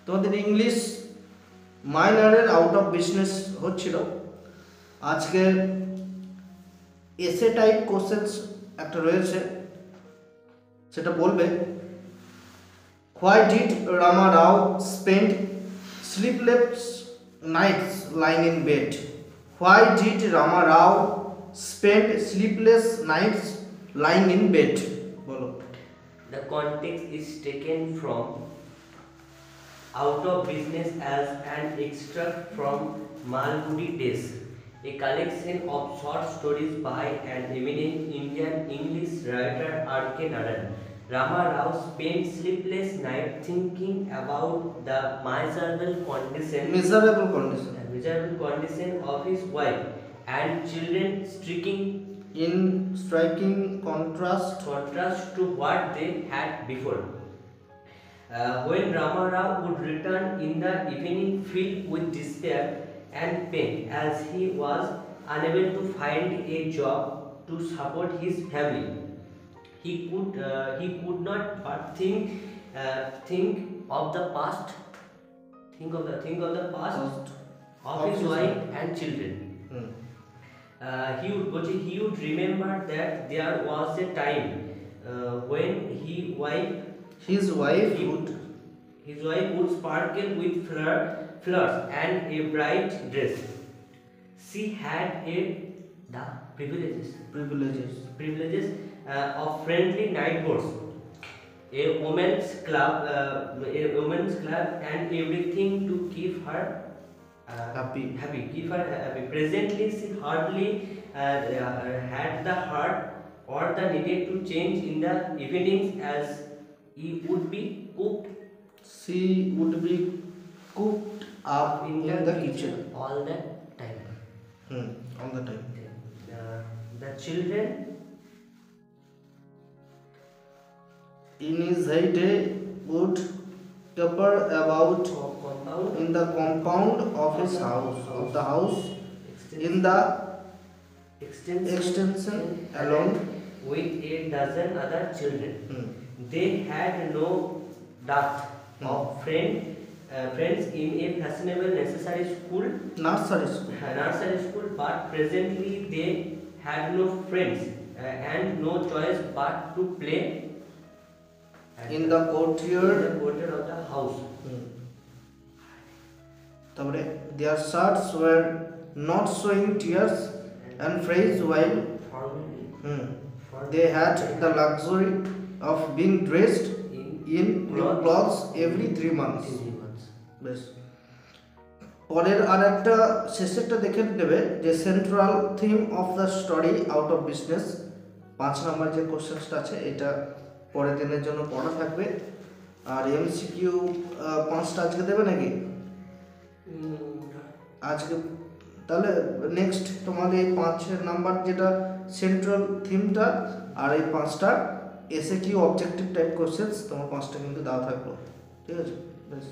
তোমাদের ইংলিশ মাইনরের out of business হচ্ছিল। আজকে এসে টাইপ কোশ্চেন্স একটা রয়েছে, সেটা বলবে why did Rama Rao spend sleepless nights lying in bed. Why did Rama Rao spend sleepless nights lying in bed. বলো। The context is taken from Out of Business as an extract from Malgudi Days, a collection of short stories by an eminent Indian English writer R.K. Naran. Rama Rao spent sleepless nights thinking about the miserable condition of his wife and children, striking contrast to what they had before. When Rama Rao would return in the evening filled with despair and pain as he was unable to find a job to support his family, he could not but think of the past of his wife and children. He would remember that there was a time when his wife would sparkle with flowers and a bright dress. She had the privileges of friendly neighbors, a women's club, and everything to keep her happy. Presently, she hardly had the heart or the needed to change in the evenings as he would be cooked. She would be cooked up in the kitchen all the time. All the time. The children in his heyday would caper about in the compound of his house, in the extension along with a dozen other children. They had no doubt of friends in a fashionable nursery school, but presently they had no friends and no choice but to play in the courtyard of the house. Their shirts were not showing tears and frills while they had the luxury of being dressed in new clothes every 3 months. বেশ, পরের আর একটা শেষেরটা দেখে নেবে যে central theme of the story out of business 5 নম্বর যে কোশ্চেনটা আছে এটা পরের দিনের জন্য পড়া থাকবে। আর এমসিকিউ 5টা আজকে দেবে নাকি আজকে? তাহলে নেক্সট তোমাদের এই 5 নাম্বার যেটা সেন্ট্রাল থিমটা আর এই 5টা এসে কিউ অবজেক্টিভ টাইপ কোশ্চেন্স তোমার 5টা কিন্তু দেওয়া থাকলো, ঠিক আছে? বেশ।